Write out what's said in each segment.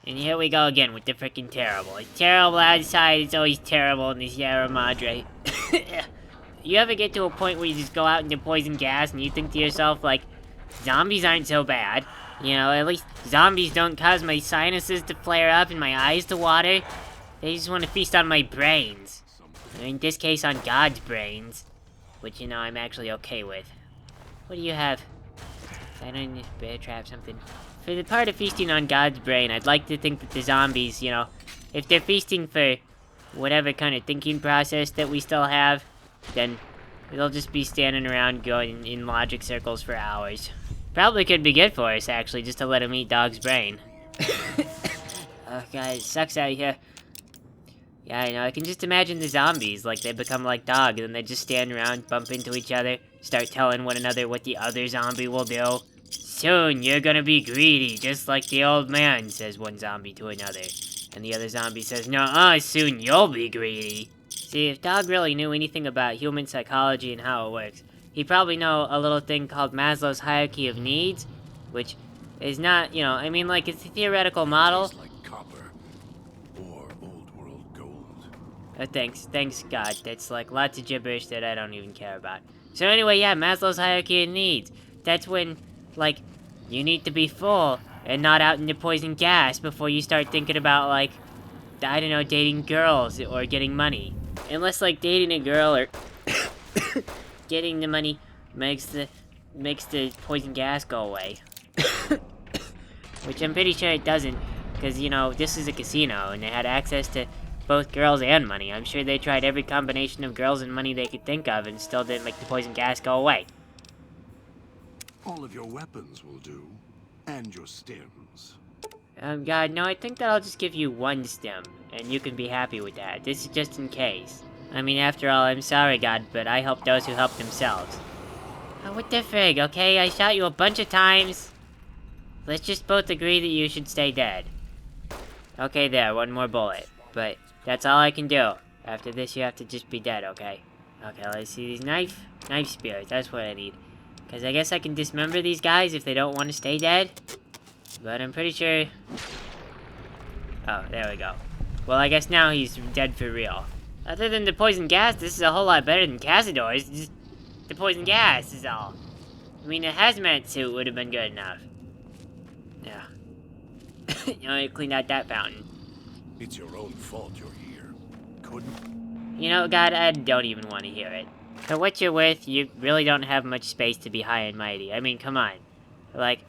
And here we go again with the freaking terrible. It's terrible outside, it's always terrible in the Sierra Madre. You ever get to a point where you just go out into poison gas and you think to yourself, like, zombies aren't so bad. You know, at least zombies don't cause my sinuses to flare up and my eyes to water. They just want to feast on my brains. In this case, on God's brains. Which, you know, I'm actually okay with. What do you have? I don't need bear trap something. For the part of feasting on God's brain, I'd like to think that the zombies, you know, if they're feasting for whatever kind of thinking process that we still have, then they'll just be standing around going in logic circles for hours. Probably could be good for us, actually, just to let them eat Dog's brain. Oh god, it sucks out here. Yeah, I know, I can just imagine the zombies, like they become like Dog, and then they just stand around, bump into each other, start telling one another what the other zombie will do. Soon, you're gonna be greedy, just like the old man, says one zombie to another. And the other zombie says, "Nuh-uh, soon you'll be greedy." See, if Dog really knew anything about human psychology and how it works, he'd probably know a little thing called Maslow's hierarchy of needs, which is not, you know, I mean, like, it's a theoretical model. Like copper or old world gold. Thanks God, that's like lots of gibberish that I don't even care about. So anyway, yeah, Maslow's hierarchy of needs. That's when, like, you need to be full and not out into poison gas before you start thinking about, like, I don't know, dating girls or getting money. Unless, like, dating a girl or getting the money makes the poison gas go away. Which I'm pretty sure it doesn't, because, you know, this is a casino, and they had access to both girls and money. I'm sure they tried every combination of girls and money they could think of, and still didn't make the poison gas go away. All of your weapons will do, and your stems. God, no, I think that I'll just give you one stem, and you can be happy with that. This is just in case. I mean, after all, I'm sorry, God, but I help those who help themselves. Oh, what the frig, okay? I shot you a bunch of times. Let's just both agree that you should stay dead. Okay, there, one more bullet. But that's all I can do. After this, you have to just be dead, okay? Okay, let's see these knife spears. That's what I need. Because I guess I can dismember these guys if they don't want to stay dead. But I'm pretty sure... Oh, there we go. Well, I guess now he's dead for real. Other than the poison gas, this is a whole lot better than Cazador's. Just the poison gas is all. I mean, a hazmat suit would have been good enough. Yeah. You know, I cleaned out that fountain. It's your own fault you're here. Couldn't. You know, God, I don't even want to hear it. For what you're worth, you really don't have much space to be high and mighty. I mean, come on. Like,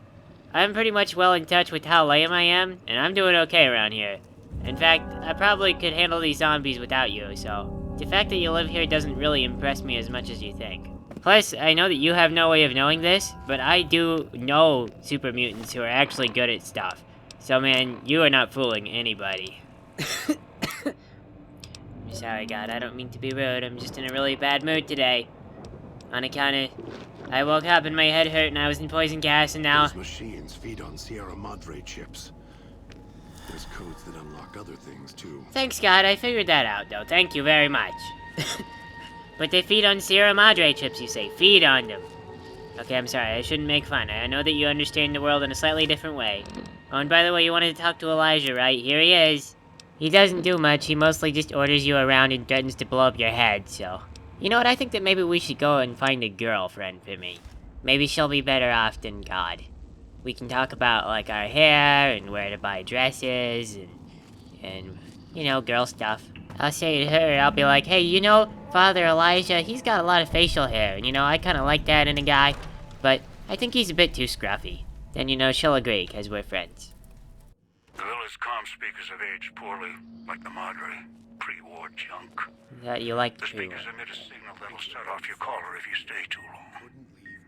I'm pretty much well in touch with how lame I am, and I'm doing okay around here. In fact, I probably could handle these zombies without you, so the fact that you live here doesn't really impress me as much as you think. Plus, I know that you have no way of knowing this, but I do know super mutants who are actually good at stuff. So man, you are not fooling anybody. I'm sorry, God, I don't mean to be rude, I'm just in a really bad mood today. On account of... I woke up and my head hurt and I was in poison gas and now... Those machines feed on Sierra Madre chips. There's codes that unlock other things, too. Thanks, God, I figured that out, though. Thank you very much. But they feed on Sierra Madre chips, you say. Feed on them. Okay, I'm sorry, I shouldn't make fun. I know that you understand the world in a slightly different way. Oh, and by the way, you wanted to talk to Elijah, right? Here he is. He doesn't do much, he mostly just orders you around and threatens to blow up your head, so... You know what, I think that maybe we should go and find a girlfriend for me. Maybe she'll be better off than God. We can talk about, like, our hair, and where to buy dresses, and you know, girl stuff. I'll say to her, I'll be like, hey, you know, Father Elijah, he's got a lot of facial hair, and you know, I kinda like that in a guy, but I think he's a bit too scruffy. Then, you know, she'll agree, cause we're friends. The village comm speakers have aged poorly, like the Madre. Pre-war junk. That you like The true. speakers emit a signal that'll set off your caller if you stay too long.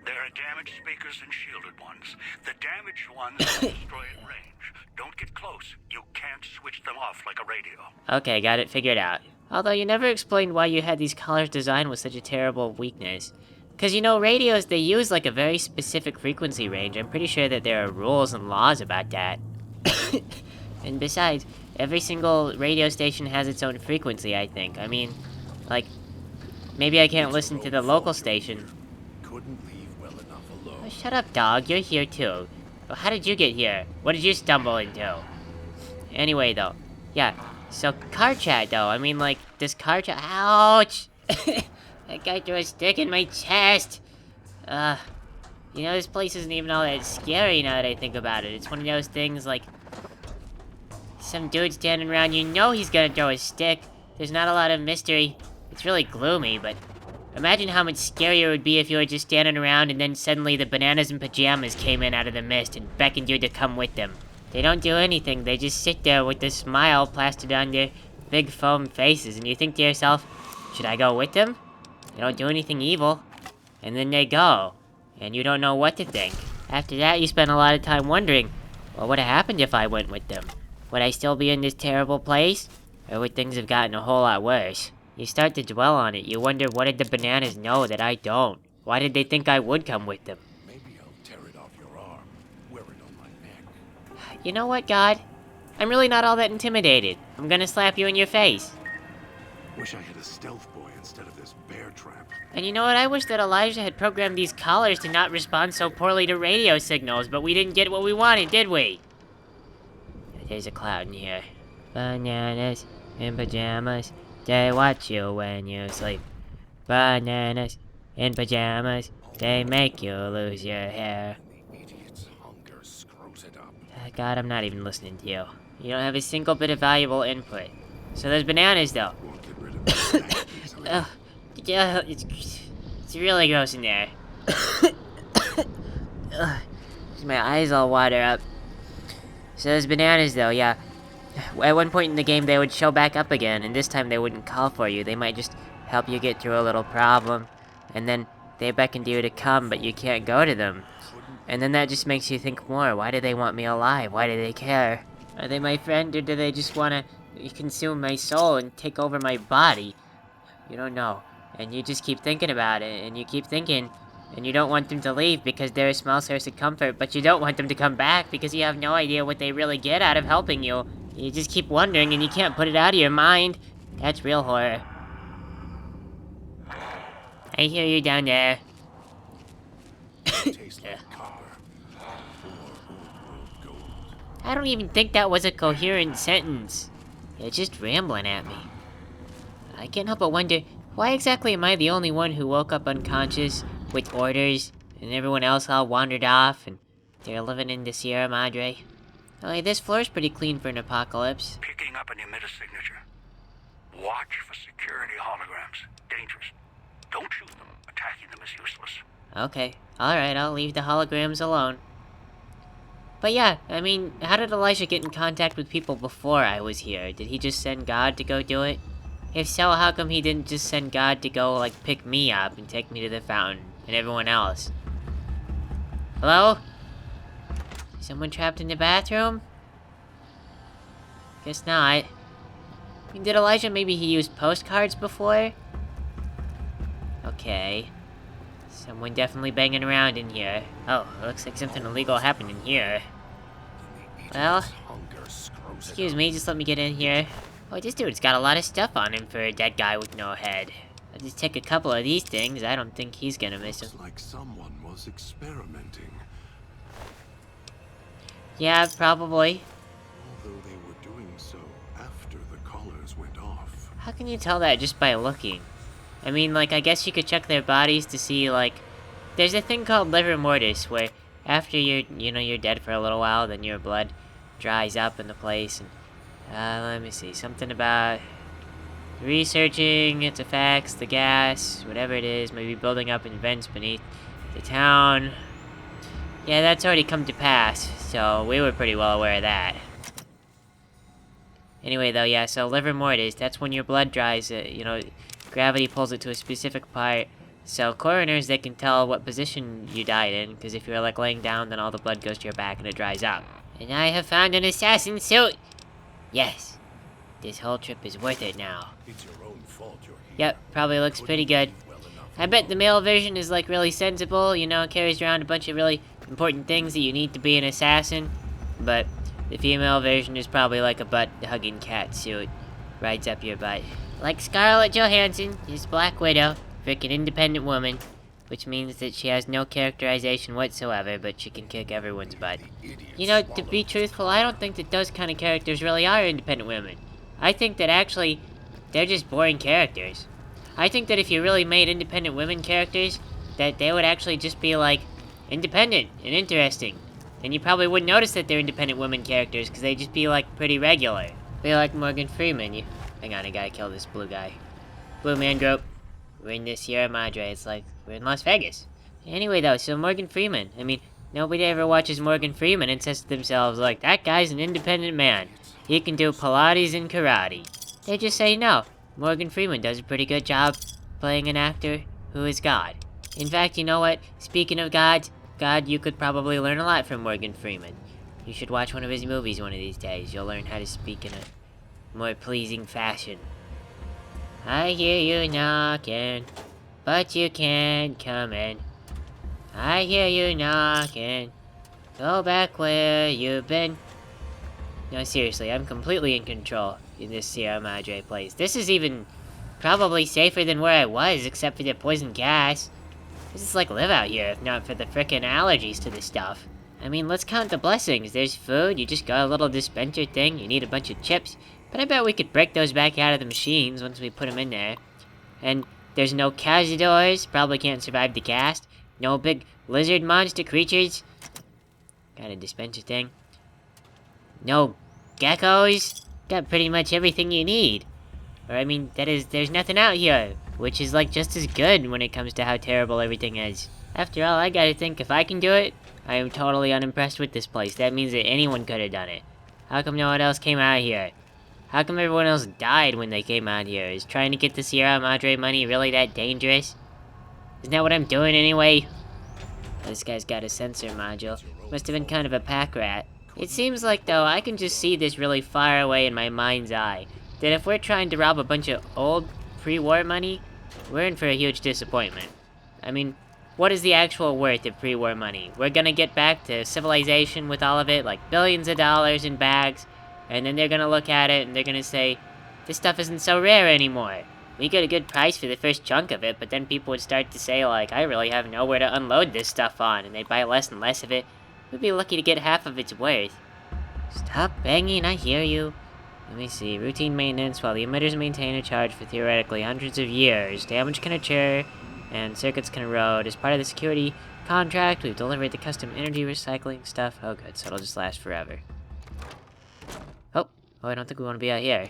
There are damaged speakers and shielded ones. The damaged ones will destroy at range. Don't get close. You can't switch them off like a radio. Okay, got it figured out. Although you never explained why you had these collars designed with such a terrible weakness. Cause you know, radios, they use like a very specific frequency range. I'm pretty sure that there are rules and laws about that. And besides, every single radio station has its own frequency, I think. I mean, like, maybe I can't listen to the local station. Couldn't leave well enough alone. Oh, shut up, dog. You're here too. Well, how did you get here? What did you stumble into? Anyway, though. Yeah, so car chat, though. I mean, like, this car chat... Ouch! That guy threw a stick in my chest! You know, this place isn't even all that scary now that I think about it. It's one of those things, like... Some dude standing around, you know he's gonna throw a stick. There's not a lot of mystery. It's really gloomy, but... Imagine how much scarier it would be if you were just standing around and then suddenly the bananas in pajamas came in out of the mist and beckoned you to come with them. They don't do anything, they just sit there with a smile plastered on their big foam faces, and you think to yourself, should I go with them? They don't do anything evil. And then they go, and you don't know what to think. After that, you spend a lot of time wondering, well, what would have happened if I went with them? Would I still be in this terrible place? Or would things have gotten a whole lot worse? You start to dwell on it. You wonder, what did the bananas know that I don't? Why did they think I would come with them? Maybe I'll tear it off your arm. Wear it on my neck. You know what, God? I'm really not all that intimidated. I'm gonna slap you in your face. Wish I had a stealth boy instead of this bear trap. And you know what? I wish that Elijah had programmed these collars to not respond so poorly to radio signals, but we didn't get what we wanted, did we? There's a cloud in here. Bananas in pajamas. They watch you when you sleep. Bananas in pajamas. They make you lose your hair. The idiot's hunger screws it up. God, I'm not even listening to you. You don't have a single bit of valuable input. So there's bananas, though. Won't get rid of the easily. Ugh. Yeah, it's really gross in there. Ugh. My eyes all water up. So there's bananas, though, yeah. At one point in the game, they would show back up again, and this time they wouldn't call for you. They might just help you get through a little problem, and then they beckon to you to come, but you can't go to them. And then that just makes you think more. Why do they want me alive? Why do they care? Are they my friend, or do they just want to consume my soul and take over my body? You don't know. And you just keep thinking about it, and you keep thinking, and you don't want them to leave because they're a small source of comfort, but you don't want them to come back because you have no idea what they really get out of helping you. You just keep wondering, and you can't put it out of your mind. That's real horror. I hear you down there. Tastes like copper. Or old gold. I don't even think that was a coherent sentence. You're just rambling at me. I can't help but wonder, why exactly am I the only one who woke up unconscious with orders, and everyone else all wandered off, and they're living in the Sierra Madre? Oh, this floor's pretty clean for an apocalypse. Picking up an emitter signature. Watch for security holograms. Dangerous. Don't shoot them. Attacking them is useless. Okay, alright, I'll leave the holograms alone. But yeah, I mean, how did Elijah get in contact with people before I was here? Did he just send God to go do it? If so, how come he didn't just send God to go, like, pick me up and take me to the fountain, and everyone else? Hello? Someone trapped in the bathroom? Guess not. I mean, did Elijah maybe he used postcards before? Okay. Someone definitely banging around in here. Oh, looks like something illegal happened in here. Well, excuse me, just let me get in here. Oh, this dude's got a lot of stuff on him for a dead guy with no head. I'll just take a couple of these things. I don't think he's gonna miss them. Looks like someone was experimenting. Yeah, probably. Although they were doing so after the collars went off. How can you tell that just by looking? I mean, like, I guess you could check their bodies to see, like... There's a thing called livor mortis, where after you're dead for a little while, then your blood dries up in the place, and... let me see, something about... researching its effects, the gas, whatever it is, maybe building up in vents beneath the town. Yeah, that's already come to pass, so we were pretty well aware of that. Anyway, though, yeah, so livor mortis, that's when your blood dries, gravity pulls it to a specific part. So coroners, they can tell what position you died in, because if you're, like, laying down, then all the blood goes to your back and it dries up. And I have found an assassin suit! Yes. This whole trip is worth it now. It's your own fault you're here. Yep, probably looks pretty good. I bet the male version is, like, really sensible, carries around a bunch of really important things that you need to be an assassin. But the female version is probably like a butt-hugging cat suit. Rides up your butt. Like Scarlett Johansson, this Black Widow, frickin' independent woman. which means that she has no characterization whatsoever, but she can kick everyone's butt. You know, to be truthful, I don't think that those kind of characters really are independent women. I think that actually, they're just boring characters. I think that if you really made independent women characters, that they would actually just be, like, independent and interesting. And you probably wouldn't notice that they're independent women characters, because they'd just be, like, pretty regular. Be like Morgan Freeman. Hang on, I gotta kill this blue guy. Blue man group. We're in the Sierra Madre. It's like we're in Las Vegas. Anyway, though, so Morgan Freeman. I mean, nobody ever watches Morgan Freeman and says to themselves, like, that guy's an independent man. He can do Pilates and karate. They just say, no, Morgan Freeman does a pretty good job playing an actor who is God. In fact, you know what? Speaking of God, you could probably learn a lot from Morgan Freeman. You should watch one of his movies one of these days. You'll learn how to speak in a more pleasing fashion. I hear you knocking, but you can't come in. I hear you knocking. Go back where you've been. No, seriously, I'm completely in control in this Sierra Madre place. This is even probably safer than where I was, except for the poison gas. This is like live out here, if not for the frickin' allergies to the stuff. I mean, let's count the blessings. There's food, you just got a little dispenser thing, you need a bunch of chips. But I bet we could break those back out of the machines once we put them in there. And there's no cazadors, probably can't survive the cast. No big lizard monster creatures. Got a dispenser thing. No geckos. Got pretty much everything you need. Or I mean, there's nothing out here. Which is like just as good when it comes to how terrible everything is. After all, I gotta think if I can do it, I am totally unimpressed with this place. That means that anyone could have done it. How come no one else came out here? How come everyone else died when they came out here? Is trying to get the Sierra Madre money really that dangerous? Isn't that what I'm doing anyway? This guy's got a sensor module. Must have been kind of a pack rat. It seems like, though, I can just see this really far away in my mind's eye. That if we're trying to rob a bunch of old, pre-war money, we're in for a huge disappointment. I mean, what is the actual worth of pre-war money? We're gonna get back to civilization with all of it, like billions of dollars in bags, and then they're gonna look at it and they're gonna say, this stuff isn't so rare anymore. We get a good price for the first chunk of it, but then people would start to say, like, I really have nowhere to unload this stuff on, and they'd buy less and less of it. We'd be lucky to get half of its worth. Stop banging, I hear you. Let me see, routine maintenance while the emitters maintain a charge for theoretically hundreds of years. Damage can occur, and circuits can erode. As part of the security contract, we've delivered the custom energy recycling stuff. Oh good, so it'll just last forever. Oh, I don't think we want to be out here.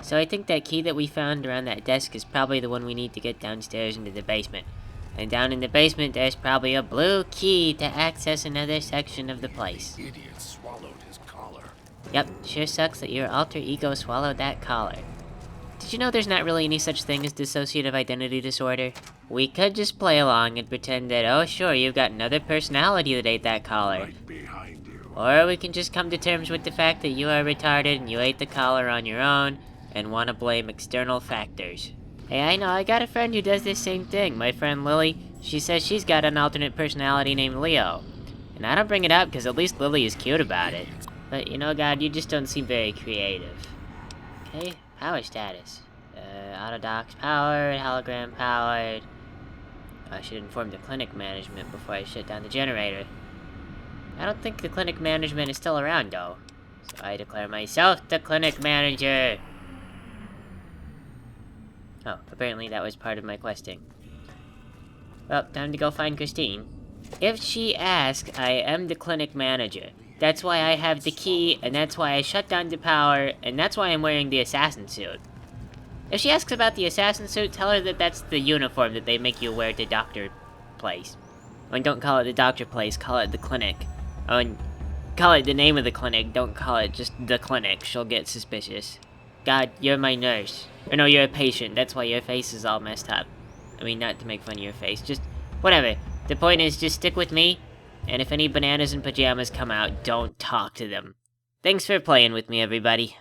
So I think that key that we found around that desk is probably the one we need to get downstairs into the basement. And down in the basement, there's probably a blue key to access another section of the place. Idiot swallowed his collar. Yep, sure sucks that your alter ego swallowed that collar. Did you know there's not really any such thing as dissociative identity disorder? We could just play along and pretend that, oh sure, you've got another personality that ate that collar. Right behind you. Or we can just come to terms with the fact that you are retarded and you ate the collar on your own and want to blame external factors. Hey, I know, I got a friend who does this same thing. My friend Lily, she says she's got an alternate personality named Leo. And I don't bring it up because at least Lily is cute about it. But you know, God, you just don't seem very creative. Okay, power status. Auto docks powered, hologram powered. I should inform the clinic management before I shut down the generator. I don't think the clinic management is still around, though. So I declare myself the clinic manager. Oh, apparently that was part of my questing. Well, time to go find Christine. If she asks, I am the clinic manager. That's why I have the key, and that's why I shut down the power, and that's why I'm wearing the assassin suit. If she asks about the assassin suit, tell her that that's the uniform that they make you wear at the doctor place. And don't call it the doctor place, call it the clinic. Oh, and call it the name of the clinic, don't call it just the clinic. She'll get suspicious. God, you're my nurse. Or no, you're a patient, that's why your face is all messed up. I mean, not to make fun of your face, just whatever. The point is, just stick with me, and if any bananas in pajamas come out, don't talk to them. Thanks for playing with me, everybody.